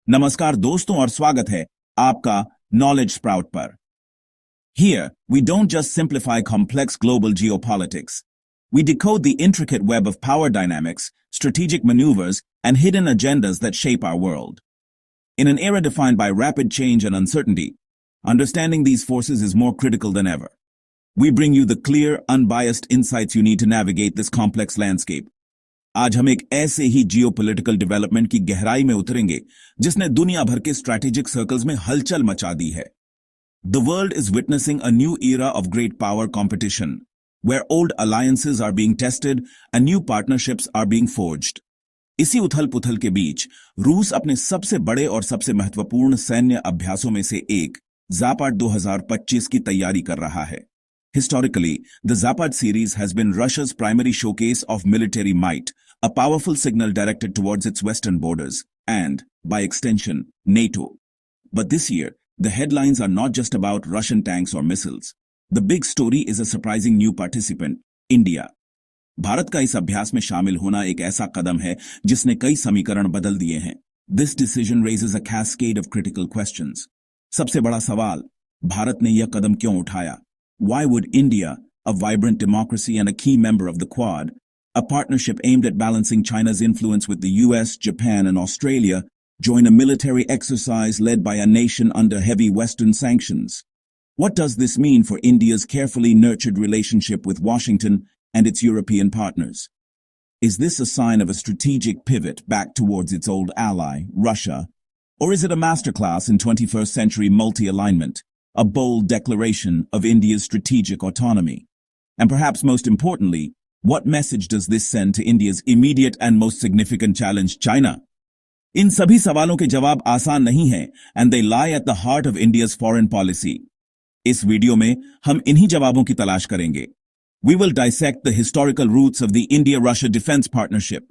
नमस्कार दोस्तों और स्वागत है आपका नॉलेज स्प्राउट पर। Here, we don't just simplify complex global geopolitics. We decode the intricate web of power dynamics, strategic maneuvers, and hidden agendas that shape our world. In an era defined by rapid change and uncertainty, understanding these forces is more critical than ever. We bring you the clear, unbiased insights you need to navigate this complex landscape. आज हम एक ऐसे ही geopolitical development की गहराई में उतरेंगे जिसने दुनिया भर के स्ट्रैटेजिक सर्कल्स में हलचल मचा दी है। The world is witnessing a new era of great power competition, where old alliances are being tested and new partnerships are being forged. इसी उथल-पुथल के बीच रूस अपने सबसे बड़े और सबसे महत्वपूर्ण सैन्य अभ्यासों में से एक ज़ापाड 2025 की तैयारी कर रहा है। Historically, the Zapad series has been Russia's primary showcase of military might, a powerful signal directed towards its western borders, and, by extension, NATO. But this year, the headlines are not just about Russian tanks or missiles. The big story is a surprising new participant, India. Bharat का इस अभ्यास में शामिल होना एक ऐसा कदम है जिसने कई समीकरण बदल दिए हैं। This decision raises a cascade of critical questions. सबसे बड़ा सवाल, भारत ने यह कदम क्यों उठाया? Why would India, a vibrant democracy and a key member of the Quad, a partnership aimed at balancing China's influence with the US, Japan, and Australia, join a military exercise led by a nation under heavy Western sanctions? What does this mean for India's carefully nurtured relationship with Washington and its European partners? Is this a sign of a strategic pivot back towards its old ally, Russia, or is it a masterclass in 21st century multi-alignment? A bold declaration of India's strategic autonomy? And perhaps most importantly, what message does this send to India's immediate and most significant challenge, China? इन सभी सवालों के जवाब आसान नहीं हैं, and they lie at the heart of India's foreign policy. इस video में हम इन्हीं जवाबों की तलाश करेंगे. We will dissect the historical roots of the India-Russia defense partnership,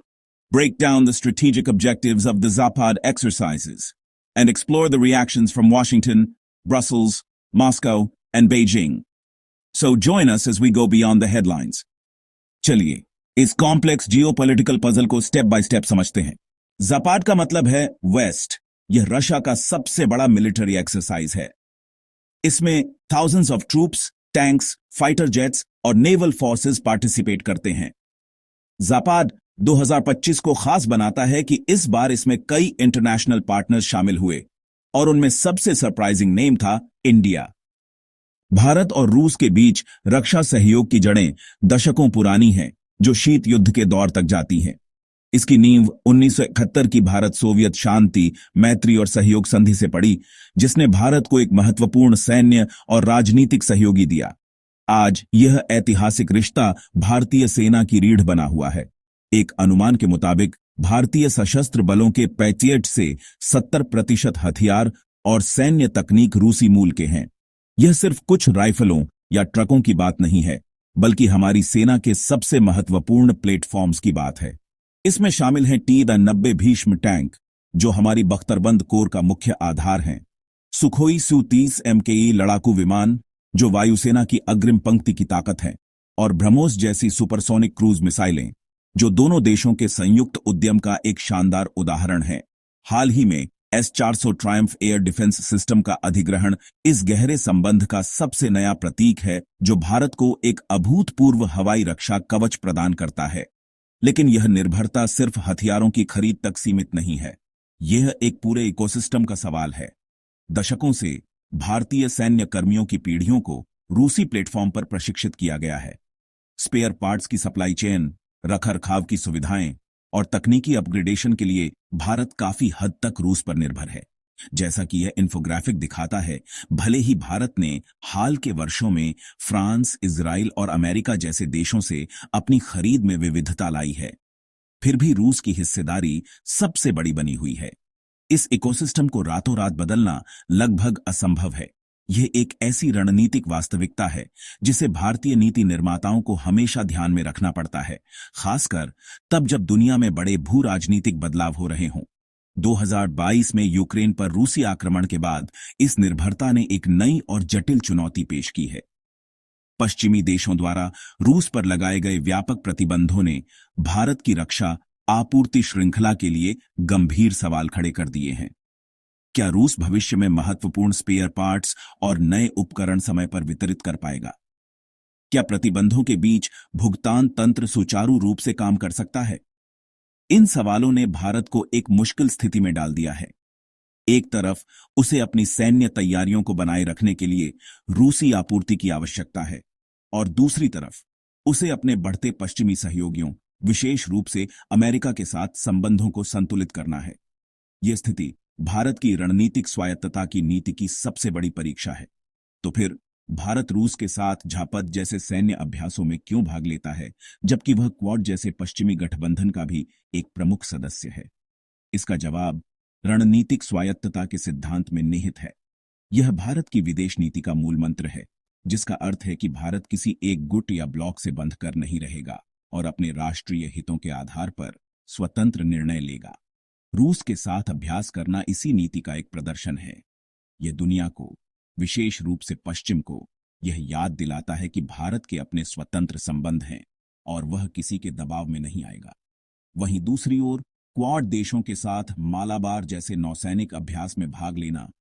break down the strategic objectives of the Zapad exercises, and explore the reactions from Washington, Brussels, Moscow, and Beijing. So join us as we go beyond the headlines. चलिए, इस complex geopolitical puzzle को step by step समझते हैं। ज़ापाड का मतलब है waste. यह Russia का सबसे बड़ा मिलिट्री एक्सरसाइज है। इसमें thousands of troops, tanks, fighter jets और नेवल फोर्सेस पार्टिसिपेट करते हैं। ज़ापाड 2025 को खास बनाता है कि इस बार इसमें कई इंटरनेशनल पार्टनर्स शामिल हुए और उनमें सबसे सरप्राइजिंग नेम था इंडिया। भारत और रूस के बीच रक्षा सहयोग की जड़ें दशकों पुरानी हैं, जो शीत युद्ध के दौर तक जाती हैं। इसकी नींव 1971 की भारत सोवियत शांति, मैत्री और सहयोग संधि से पड़ी, जिसने भारत को एक महत्वपूर्ण सैन्य और राजनीतिक सहयोगी दिया। आज यह ऐतिहासिक रिश्ता भारतीय सेना की रीढ़ बना हुआ है। एक अनुमान के मुताबिक भारतीय सशस्त्र बलों के 65 से 70% हथियार और सैन्य तकनीक रूसी मूल के हैं। यह सिर्फ कुछ राइफलों या ट्रकों की बात नहीं है, बल्कि हमारी सेना के सबसे महत्वपूर्ण प्लेटफॉर्म्स की बात है। इसमें शामिल हैं T-90 भीष्म टैंक, जो हमारी बख्तरबंद कोर का मुख्य आधार हैं, सुखोई Su-30 MKE लड़ाकू विमान, जो वायुसेना की अग्रिम पंक्ति की ताकत है, और ब्रह्मोस जैसी सुपरसोनिक क्रूज मिसाइलें, जो दोनों देशों के संयुक्त उद्यम का एक शानदार उदाहरण है। हाल ही में S-400 Triumph air defence system का अधिग्रहण इस गहरे संबंध का सबसे नया प्रतीक है, जो भारत को एक अभूतपूर्व हवाई रक्षा कवच प्रदान करता है। लेकिन यह निर्भरता सिर्फ हथियारों की खरीद तक सीमित नहीं है। यह एक पूरे इकोसिस्टम का सवाल है। दशकों से भारतीय सैन्य कर्मियों की पीढ़ियों को रूसी प्लेटफॉर्म पर प्रशिक्षित किया गया है। स्पेयर पार्ट्स की सप्लाई चेन, रखरखाव की सुविधाएं और तकनीकी अपग्रेडेशन के लिए भारत काफी हद तक रूस पर निर्भर है। जैसा कि यह इन्फोग्राफिक दिखाता है, भले ही भारत ने हाल के वर्षों में फ्रांस, इजराइल और अमेरिका जैसे देशों से अपनी खरीद में विविधता लाई है, फिर भी रूस की हिस्सेदारी सबसे बड़ी बनी हुई है। इस इकोसिस्टम को रातों रात बदलना लगभग असंभव है। यह एक ऐसी रणनीतिक वास्तविकता है जिसे भारतीय नीति निर्माताओं को हमेशा ध्यान में रखना पड़ता है, खासकर तब जब दुनिया में बड़े भू राजनीतिक बदलाव हो रहे हों। 2022 में यूक्रेन पर रूसी आक्रमण के बाद इस निर्भरता ने एक नई और जटिल चुनौती पेश की है। पश्चिमी देशों द्वारा रूस पर लगाए गए व्यापक प्रतिबंधों ने भारत की रक्षा आपूर्ति श्रृंखला के लिए गंभीर सवाल खड़े कर दिए हैं। क्या रूस भविष्य में महत्वपूर्ण स्पेयर पार्ट्स और नए उपकरण समय पर वितरित कर पाएगा? क्या प्रतिबंधों के बीच भुगतान तंत्र सुचारू रूप से काम कर सकता है? इन सवालों ने भारत को एक मुश्किल स्थिति में डाल दिया है। एक तरफ उसे अपनी सैन्य तैयारियों को बनाए रखने के लिए रूसी आपूर्ति की आवश्यकता है और दूसरी तरफ उसे अपने बढ़ते पश्चिमी सहयोगियों, विशेष रूप से अमेरिका के साथ संबंधों को संतुलित करना है। यह स्थिति भारत की रणनीतिक स्वायत्तता की नीति की सबसे बड़ी परीक्षा है। तो फिर भारत रूस के साथ झापद जैसे सैन्य अभ्यासों में क्यों भाग लेता है, जबकि वह क्वाड जैसे पश्चिमी गठबंधन का भी एक प्रमुख सदस्य है? इसका जवाब रणनीतिक स्वायत्तता के सिद्धांत में निहित है। यह भारत की विदेश नीति का मूल मंत्र है, जिसका अर्थ है कि भारत किसी एक गुट या ब्लॉक से बंध कर नहीं रहेगा और अपने राष्ट्रीय हितों के आधार पर स्वतंत्र निर्णय लेगा। रूस के साथ अभ्यास करना इसी नीति का एक प्रदर्शन है। यह दुनिया को, विशेष रूप से पश्चिम को, यह याद दिलाता है कि भारत के अपने स्वतंत्र संबंध हैं और वह किसी के दबाव में नहीं आएगा। वहीं दूसरी ओर क्वाड देशों के साथ मालाबार जैसे नौसैनिक अभ्यास में भाग लेना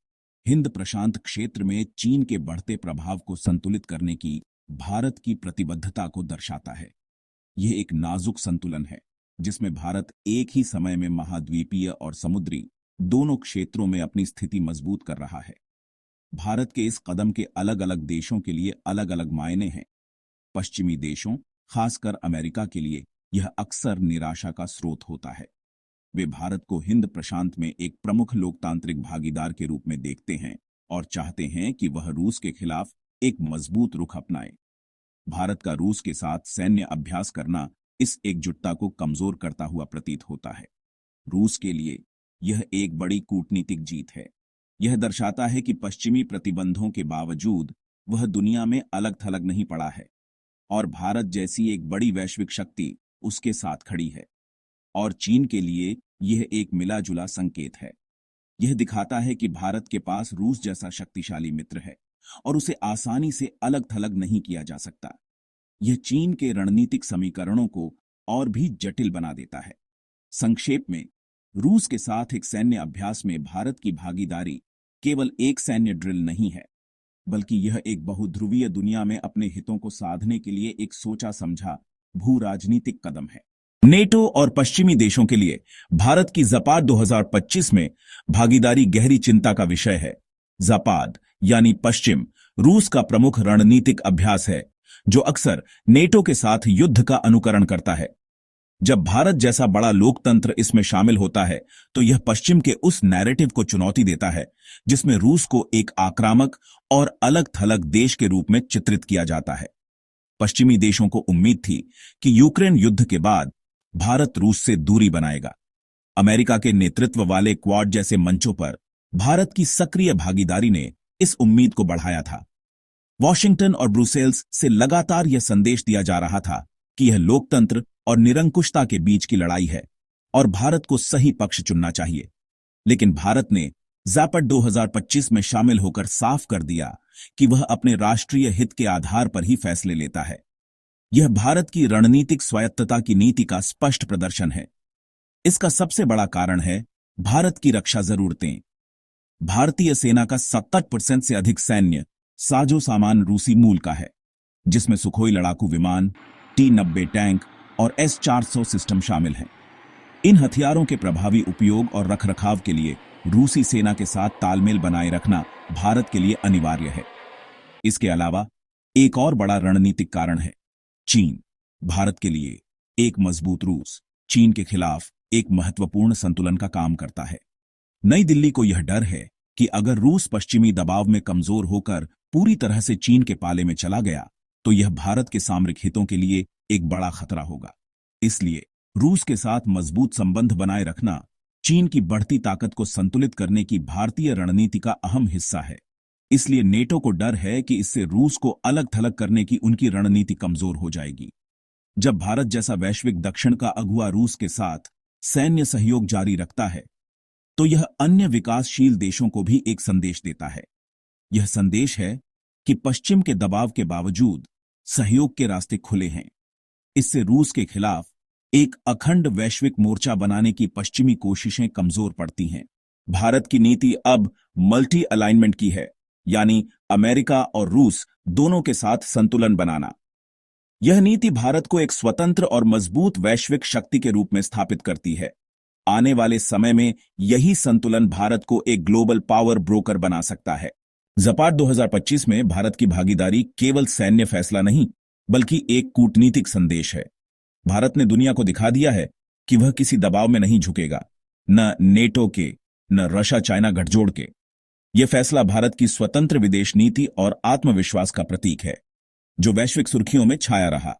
हिंद प्रशांत क्षेत्र में चीन के बढ़ते प्रभाव को संतुलित करने की भारत की प्रतिबद्धता को दर्शाता है। यह एक नाजुक संतुलन है, जिसमें भारत एक ही समय में महाद्वीपीय और समुद्री दोनों क्षेत्रों में अपनी स्थिति मजबूत कर रहा है। भारत के इस कदम के अलग अलग देशों के लिए अलग अलग मायने हैं। पश्चिमी देशों, खासकर अमेरिका के लिए यह अक्सर निराशा का स्रोत होता है। वे भारत को हिंद प्रशांत में एक प्रमुख लोकतांत्रिक भागीदार के रूप में देखते हैं और चाहते हैं कि वह रूस के खिलाफ एक मजबूत रुख अपनाए। भारत का रूस के साथ सैन्य अभ्यास करना इस एकजुटता को कमजोर करता हुआ प्रतीत होता है। रूस के लिए यह एक बड़ी कूटनीतिक जीत है। यह दर्शाता है कि पश्चिमी प्रतिबंधों के बावजूद वह दुनिया में अलग थलग नहीं पड़ा है और भारत जैसी एक बड़ी वैश्विक शक्ति उसके साथ खड़ी है। और चीन के लिए यह एक मिला जुला संकेत है। यह दिखाता है कि भारत के पास रूस जैसा शक्तिशाली मित्र है और उसे आसानी से अलग थलग नहीं किया जा सकता। यह चीन के रणनीतिक समीकरणों को और भी जटिल बना देता है। संक्षेप में, रूस के साथ एक सैन्य अभ्यास में भारत की भागीदारी केवल एक सैन्य ड्रिल नहीं है, बल्कि यह एक बहुध्रुवीय दुनिया में अपने हितों को साधने के लिए एक सोचा समझा भू राजनीतिक कदम है। नेटो और पश्चिमी देशों के लिए भारत की ज़पाद 2025 में भागीदारी गहरी चिंता का विषय है। ज़पाद यानी पश्चिम रूस का प्रमुख रणनीतिक अभ्यास है, जो अक्सर नेटो के साथ युद्ध का अनुकरण करता है। जब भारत जैसा बड़ा लोकतंत्र इसमें शामिल होता है, तो यह पश्चिम के उस नैरेटिव को चुनौती देता है जिसमें रूस को एक आक्रामक और अलग थलग देश के रूप में चित्रित किया जाता है। पश्चिमी देशों को उम्मीद थी कि यूक्रेन युद्ध के बाद भारत रूस से दूरी बनाएगा। अमेरिका के नेतृत्व वाले क्वाड जैसे मंचों पर भारत की सक्रिय भागीदारी ने इस उम्मीद को बढ़ाया था। वॉशिंगटन और ब्रुसेल्स से लगातार यह संदेश दिया जा रहा था कि यह लोकतंत्र और निरंकुशता के बीच की लड़ाई है और भारत को सही पक्ष चुनना चाहिए। लेकिन भारत ने ज़पाड 2025 में शामिल होकर साफ कर दिया कि वह अपने राष्ट्रीय हित के आधार पर ही फैसले लेता है। यह भारत की रणनीतिक स्वायत्तता की नीति का स्पष्ट प्रदर्शन है। इसका सबसे बड़ा कारण है भारत की रक्षा जरूरतें। भारतीय सेना का 70% से अधिक सैन्य साजो सामान रूसी मूल का है, जिसमें सुखोई लड़ाकू विमान, T-90 टैंक और S-400 सिस्टम शामिल हैं। इन हथियारों के प्रभावी उपयोग और रखरखाव के लिए रूसी सेना के साथ तालमेल बनाए रखना भारत के लिए अनिवार्य है। इसके अलावा एक और बड़ा रणनीतिक कारण है चीन। भारत के लिए एक मजबूत रूस चीन के खिलाफ एक महत्वपूर्ण संतुलन का काम करता है। नई दिल्ली को यह डर है कि अगर रूस पश्चिमी दबाव में कमजोर होकर पूरी तरह से चीन के पाले में चला गया, तो यह भारत के सामरिक हितों के लिए एक बड़ा खतरा होगा। इसलिए रूस के साथ मजबूत संबंध बनाए रखना चीन की बढ़ती ताकत को संतुलित करने की भारतीय रणनीति का अहम हिस्सा है। इसलिए नेटो को डर है कि इससे रूस को अलग थलग करने की उनकी रणनीति कमजोर हो जाएगी। जब भारत जैसा वैश्विक दक्षिण का अगुवा रूस के साथ सैन्य सहयोग जारी रखता है, तो यह अन्य विकासशील देशों को भी एक संदेश देता है। यह संदेश है कि पश्चिम के दबाव के बावजूद सहयोग के रास्ते खुले हैं। इससे रूस के खिलाफ एक अखंड वैश्विक मोर्चा बनाने की पश्चिमी कोशिशें कमजोर पड़ती हैं भारत की नीति अब मल्टी अलाइनमेंट की है, यानी अमेरिका और रूस दोनों के साथ संतुलन बनाना। यह नीति भारत को एक स्वतंत्र और मजबूत वैश्विक शक्ति के रूप में स्थापित करती है। आने वाले समय में यही संतुलन भारत को एक ग्लोबल पावर ब्रोकर बना सकता है। ज़पाट 2025 में भारत की भागीदारी केवल सैन्य फैसला नहीं, बल्कि एक कूटनीतिक संदेश है। भारत ने दुनिया को दिखा दिया है कि वह किसी दबाव में नहीं झुकेगा, न नेटो के, न रशिया चाइना गठजोड़ के। यह फैसला भारत की स्वतंत्र विदेश नीति और आत्मविश्वास का प्रतीक है, जो वैश्विक सुर्खियों में छाया रहा।